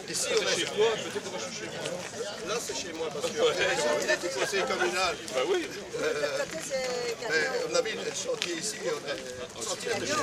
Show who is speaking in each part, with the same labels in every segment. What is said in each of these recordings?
Speaker 1: Ici, on est chez toi, peut-être que moi je suis chez moi. Là, c'est chez moi parce que on est du conseil communal.
Speaker 2: Bah oui.
Speaker 1: On avait le chantier ici, on a un chantier de chez nous.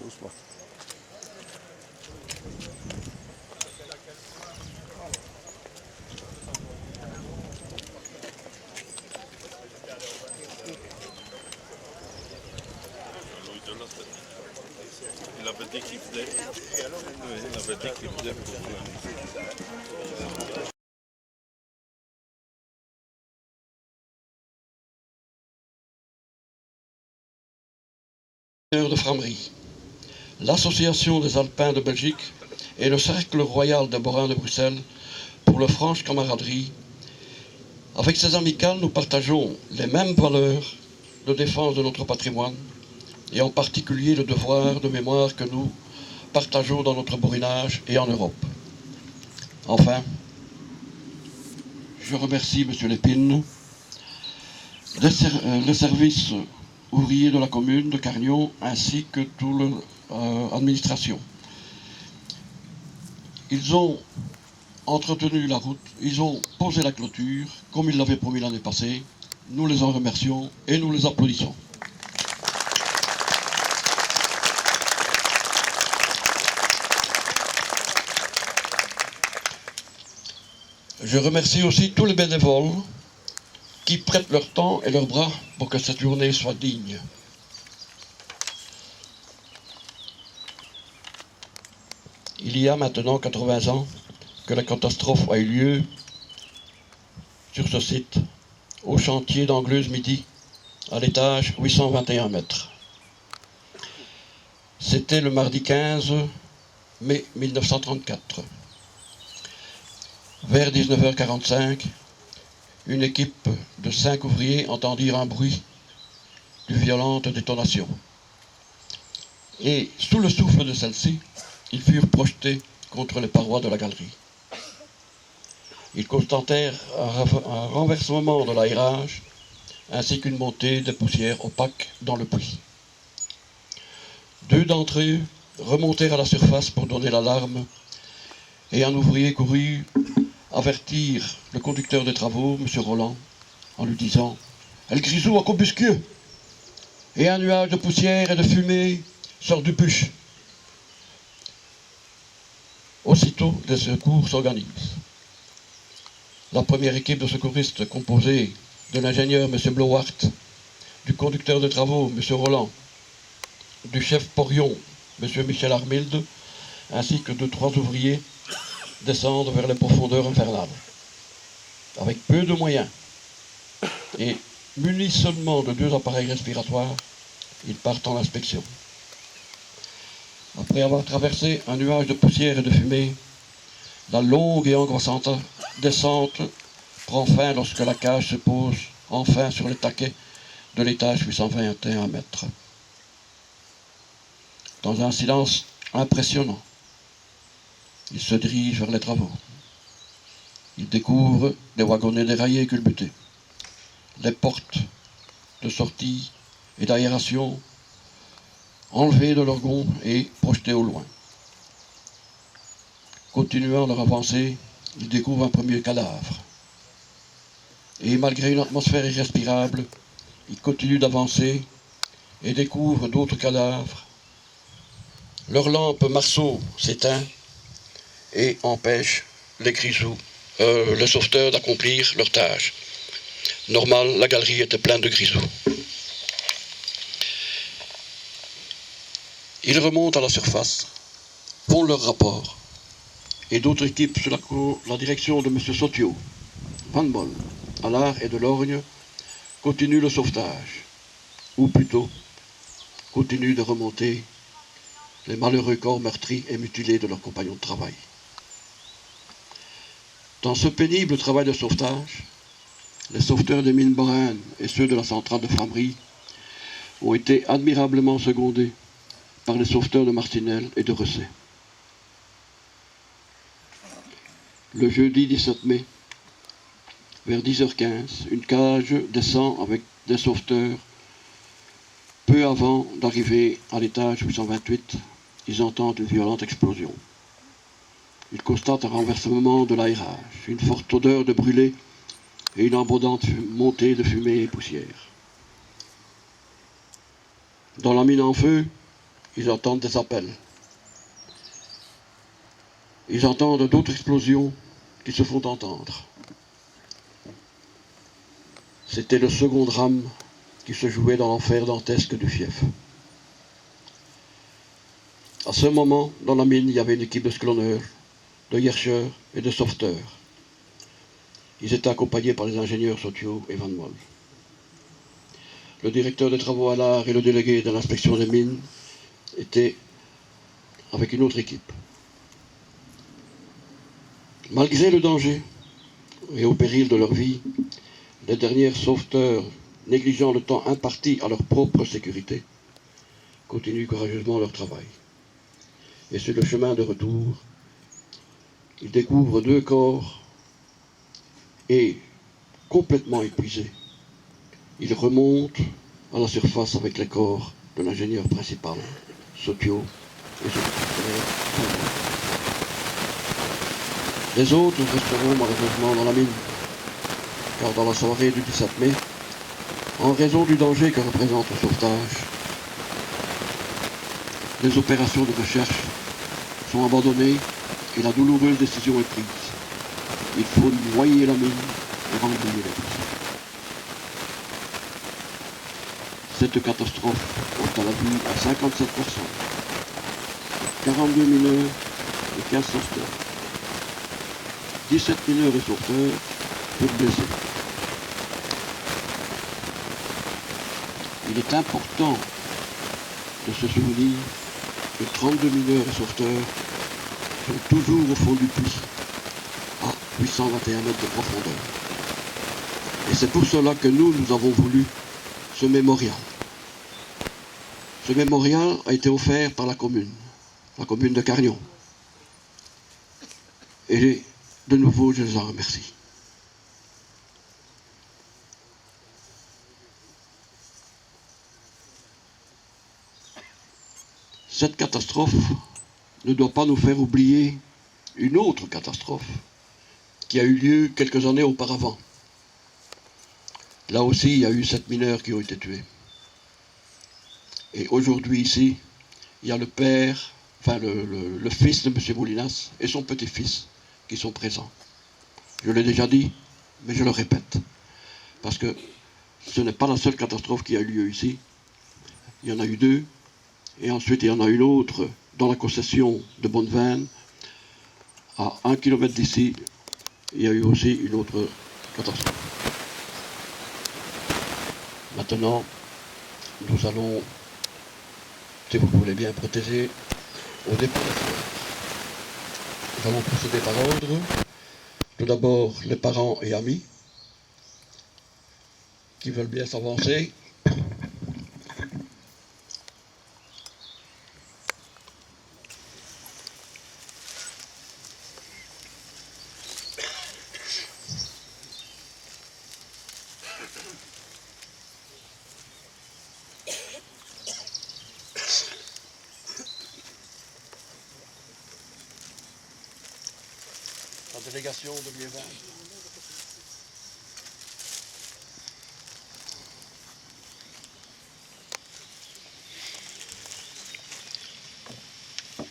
Speaker 2: Doucement. Il avait dit qu'il venait. Oui, il avait dit qu'il venait pour
Speaker 3: de Frameries, l'Association des Alpins de Belgique et le Cercle Royal des Borins de Bruxelles pour le franche camaraderie. Avec ces amicales, nous partageons les mêmes valeurs de défense de notre patrimoine et en particulier le devoir de mémoire que nous partageons dans notre borinage et en Europe. Enfin, je remercie M. Lépine, le service ouvrier de la commune de Carnion ainsi que toute l'administration. Ils ont entretenu la route, ils ont posé la clôture comme ils l'avaient promis l'année passée. Nous les en remercions et nous les applaudissons. Je remercie aussi tous les bénévoles qui prêtent leur temps et leurs bras pour que cette journée soit digne. Il y a maintenant 80 ans que la catastrophe a eu lieu sur ce site, au chantier d'Angleuse-Midi, à l'étage 821 mètres. C'était le mardi 15 mai 1934. Vers 19h45, une équipe de 5 ouvriers entendirent un bruit de violente détonation. Et sous le souffle de celle-ci, ils furent projetés contre les parois de la galerie. Ils constatèrent un renversement de l'aérage ainsi qu'une montée de poussière opaque dans le puits. 2 d'entre eux remontèrent à la surface pour donner l'alarme et un ouvrier courut avertir le conducteur des travaux, M. Roland, en lui disant « El Grisou a combusque !» et un nuage de poussière et de fumée sort du bûche. Aussitôt, les secours s'organisent. La première équipe de secouristes composée de l'ingénieur M. Blowart, du conducteur de travaux M. Roland, du chef porion M. Michel Armilde, ainsi que de 3 ouvriers descendent vers les profondeurs infernales. Avec peu de moyens et munis seulement de 2 appareils respiratoires, ils partent en inspection. Après avoir traversé un nuage de poussière et de fumée, la longue et angoissante descente prend fin lorsque la cage se pose enfin sur le taquet de l'étage 821 mètres. Dans un silence impressionnant, ils se dirigent vers les travaux. Ils découvrent des wagonnets déraillés et culbutés. Les portes de sortie et d'aération enlevées de leurs gonds et projetées au loin. Continuant leur avancée, ils découvrent un premier cadavre. Et malgré une atmosphère irrespirable, ils continuent d'avancer et découvrent d'autres cadavres. Leur lampe Marceau s'éteint et empêche les Grisous les sauveteurs d'accomplir leur tâche. Normal, la galerie était pleine de grisous. Ils remontent à la surface, font leur rapport, et d'autres équipes sous la direction de M. Sautiot, Van Mol, Allard et Delorgne continuent le sauvetage, ou plutôt continuent de remonter les malheureux corps meurtris et mutilés de leurs compagnons de travail. Dans ce pénible travail de sauvetage, les sauveteurs des mines Boraine et ceux de la centrale de Frameries ont été admirablement secondés par les sauveteurs de Marcinelle et de Recet. Le jeudi 17 mai, vers 10h15, une cage descend avec des sauveteurs. Peu avant d'arriver à l'étage 828, ils entendent une violente explosion. Ils constatent un renversement de l'aérage, une forte odeur de brûlé et une abondante montée de fumée et poussière. Dans la mine en feu, ils entendent des appels. Ils entendent d'autres explosions qui se font entendre. C'était le second drame qui se jouait dans l'enfer dantesque du fief. À ce moment, dans la mine, il y avait une équipe de sclonneurs, de yercheurs et de sauveteurs. Ils étaient accompagnés par les ingénieurs Sautiot et Van Mol. Le directeur des travaux Allard et le délégué de l'inspection des mines étaient avec une autre équipe. Malgré le danger et au péril de leur vie, les derniers sauveteurs, négligeant le temps imparti à leur propre sécurité, continuent courageusement leur travail. Et sur le chemin de retour, ils découvrent 2 corps et, complètement épuisés, ils remontent à la surface avec les corps de l'ingénieur principal, Sautiot, et son partenaire. Les autres resteront malheureusement dans la mine, car dans la soirée du 17 mai, en raison du danger que représente le sauvetage, les opérations de recherche sont abandonnées et la douloureuse décision est prise. Il faut noyer la mine et remblayer les poussières. Cette catastrophe porte à la vie à 57 personnes, 42 mineurs et 15 sauveteurs. 17 mineurs et sauveteurs furent blessés. Il est important de se souvenir que 32 mineurs et sauveteurs sont toujours au fond du puits, à 821 mètres de profondeur. Et c'est pour cela que nous avons voulu ce mémorial. Ce mémorial a été offert par la commune de Carnion. Et de nouveau, je les en remercie. Cette catastrophe ne doit pas nous faire oublier une autre catastrophe qui a eu lieu quelques années auparavant. Là aussi, il y a eu 7 mineurs qui ont été tués. Et aujourd'hui, ici, il y a le père, le fils de M. Moulinas et son petit-fils qui sont présents. Je l'ai déjà dit, mais je le répète. Parce que ce n'est pas la seule catastrophe qui a eu lieu ici. Il y en a eu 2. Et ensuite, il y en a une autre dans la concession de Bonneveine, à 1 km d'ici. Il y a eu aussi une autre catastrophe. Maintenant, nous allons, si vous voulez bien, procéder au dépôt des fleurs. Nous allons procéder par ordre. Tout d'abord, les parents et amis qui veulent bien s'avancer. La délégation de Liévin.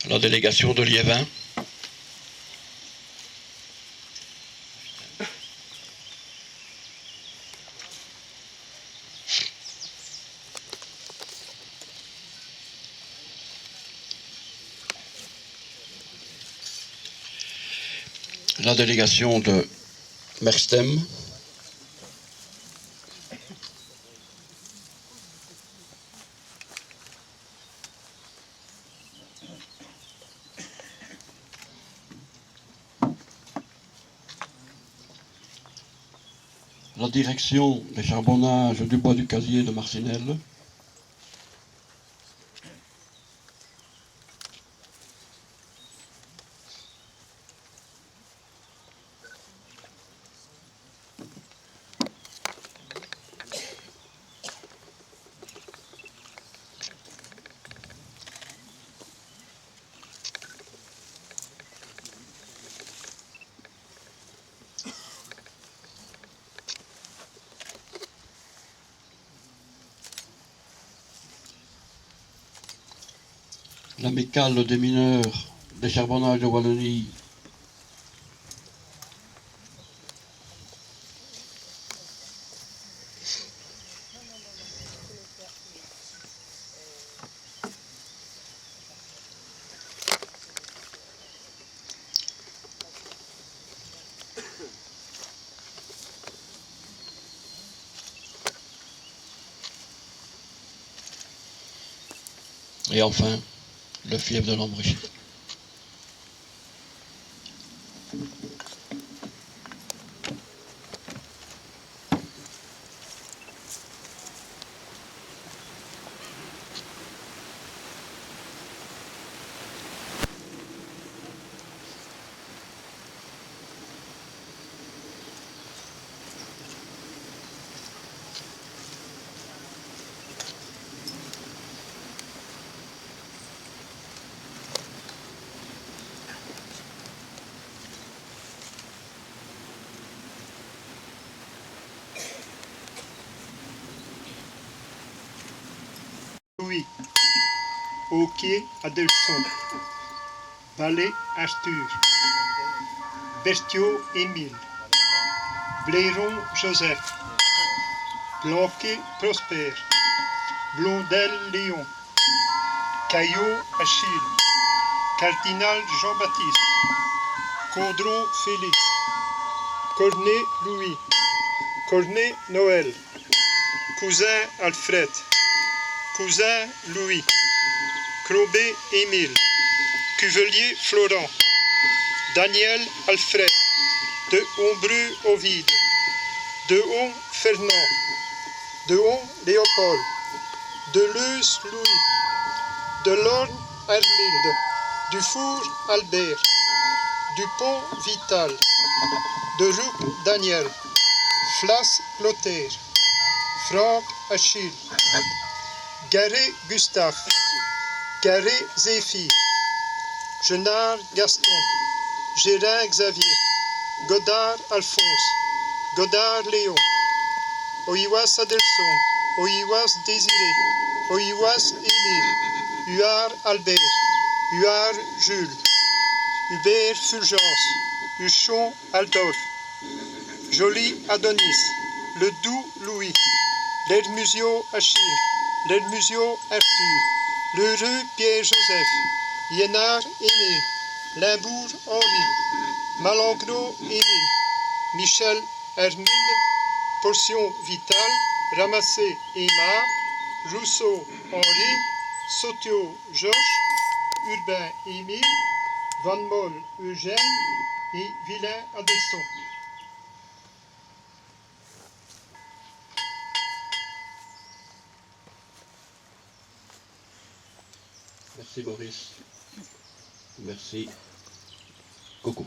Speaker 3: La délégation de Liévin. la délégation de Merstem, la direction des charbonnages du bois du casier de Marcinelle, l'amicale des mineurs des charbonnages de Wallonie, et enfin le fief de Lambréchy.
Speaker 4: Louis, Auquier Adelson, Ballet Arthur, Berthiaud Émile, Blairon Joseph, Blanquet Prosper, Blondel Léon, Caillot Achille, Cardinal Jean-Baptiste, Caudron Félix, Cornet Louis, Cornet Noël, Cousin Alfred, Cousin Louis, Crobé Émile, Cuvelier Florent, Daniel Alfred, de Ombreux Ovide, de Hon Fernand, de Hon Léopold, de Leus Louis, de Lorne Armilde, du Four Albert, du Pont Vital, de Rouc Daniel, Flas Clotaire, Franck Achille, Garé Gustave, Garé Zéphir, Genard Gaston, Gérin Xavier, Godard Alphonse, Godard Léon, Oiwas Adelson, Oiwas Désiré, Oiwas Émile, Huard Albert, Huard Jules, Hubert Fulgence, Huchon Adolphe, Joly Adonis, Le Doux Louis, L'Hermusio Achille, L'Hermusio Arthur, L'Heureux Pierre-Joseph, Yénard Émile, Limbourg Henri, Malengro Émile, Michel Hermilde, Portion Vitale, Ramassé Aymar, Rousseau Henri, Sautiot Georges, Urbain Émile, Van Moll Eugène et Villain Adelson.
Speaker 3: Merci Maurice. Merci Coco.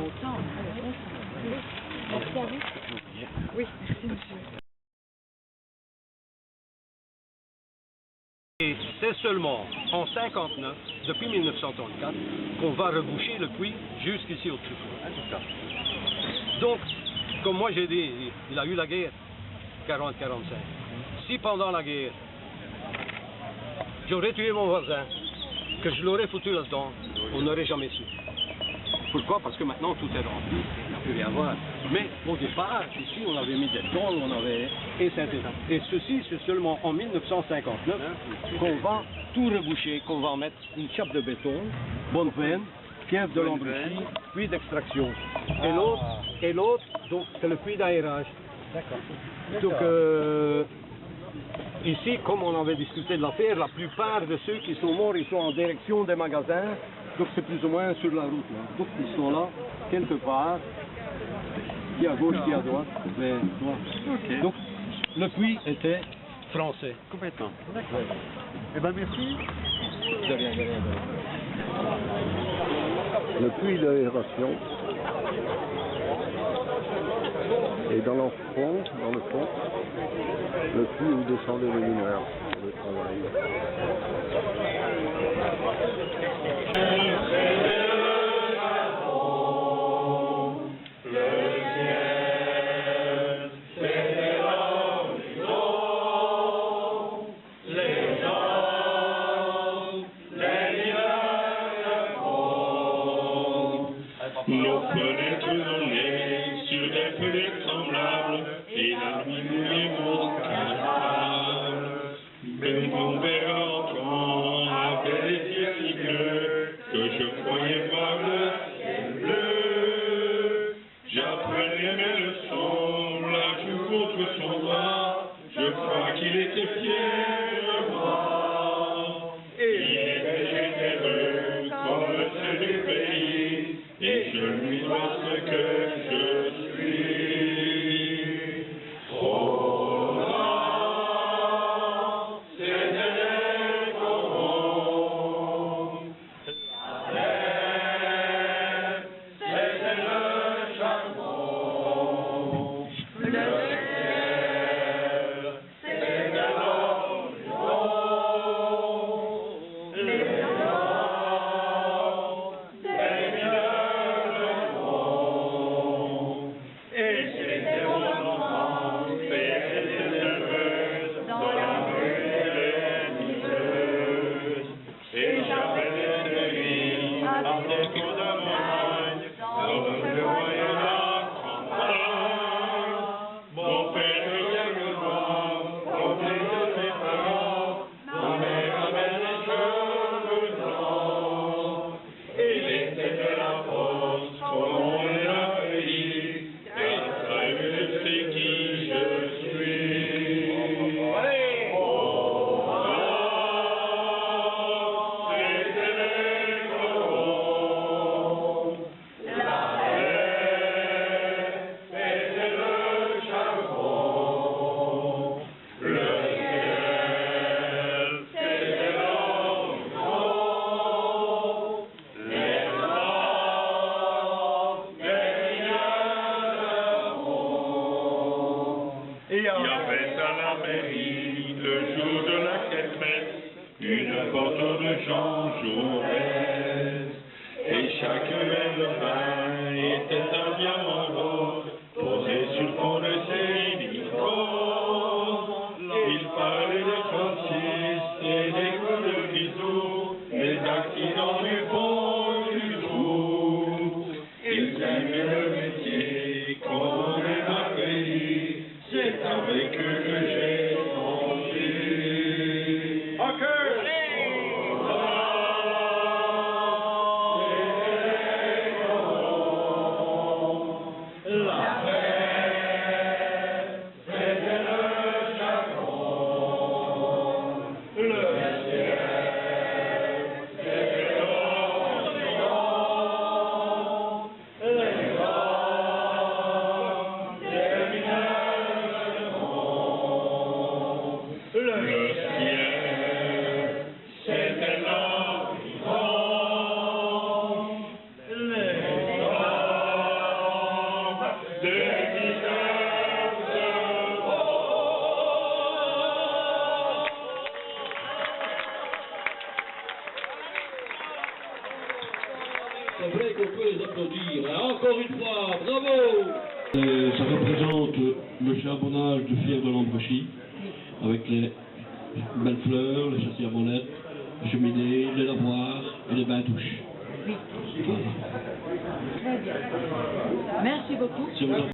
Speaker 5: longtemps. Merci à vous. Oui, merci monsieur.
Speaker 6: Et c'est seulement en 59, depuis 1934, qu'on va reboucher le puits jusqu'ici au-dessus. Donc, comme moi j'ai dit, il a eu la guerre, 40-45. Si pendant la guerre, j'aurais tué mon voisin, que je l'aurais foutu là-dedans, on n'aurait jamais su. Pourquoi? Parce que maintenant tout est rempli, il n'y a plus rien à voir. Mais au départ, ici, on avait mis des tôles, on avait... Et ceci, c'est seulement en 1959 qu'on va tout reboucher, qu'on va mettre une chape de béton, bonne veine, fièvre de l'embouchure, puits d'extraction. Et l'autre, donc, c'est le puits d'aérage. D'accord. Donc, ici, comme on avait discuté de l'affaire, la plupart de ceux qui sont morts, ils sont en direction des magasins. Donc c'est plus ou moins sur la route. Là. Donc ils sont là, quelque part, qui à gauche, qui à droite. Mais, okay. Donc le puits était français.
Speaker 7: Complètement. D'accord. Eh bien merci.
Speaker 6: De rien, de rien, de rien.
Speaker 8: Le puits d'aération et dans le fond, le puits où descendaient les mineurs pour le travail.
Speaker 2: Nos fenêtres ornées sur des fenêtres semblables et la nuit mouillée carnaval. Mais mon père entrant avait les yeux si bleus que je croyais voir le ciel bleu. J'apprenais mes leçons, la joue contre son bras, je crois qu'il était fier de moi. Il était généreux comme ceux du pays. Et je lui dois ce que je suis. Oh là, c'était les corons. La mer, c'était le charbon. Le ciel, c'était l'horizon. Les Il y avait à la mairie, le jour de la kermesse, une photo de Jean Jaurès. Et chaque verre de vin était un diamant d'or, posé sur le fond de ses icônes. Il parlait des 36 et des coups de grisou, des accidents du fond du jour. Ils aimaient le métier qu'on aime un pays. C'est avec eux que j'ai changé. Okay. Oh,
Speaker 3: c'est vrai qu'on peut les applaudir. Encore une fois, bravo! Ça représente le charbonnage de Fier de l'Embrechy, avec les belles fleurs, les châssis à bonnettes, les cheminées, les lavoirs et les bains-douches.
Speaker 5: Oui.
Speaker 3: Voilà.
Speaker 5: Très bien. Merci beaucoup.
Speaker 3: Si vous en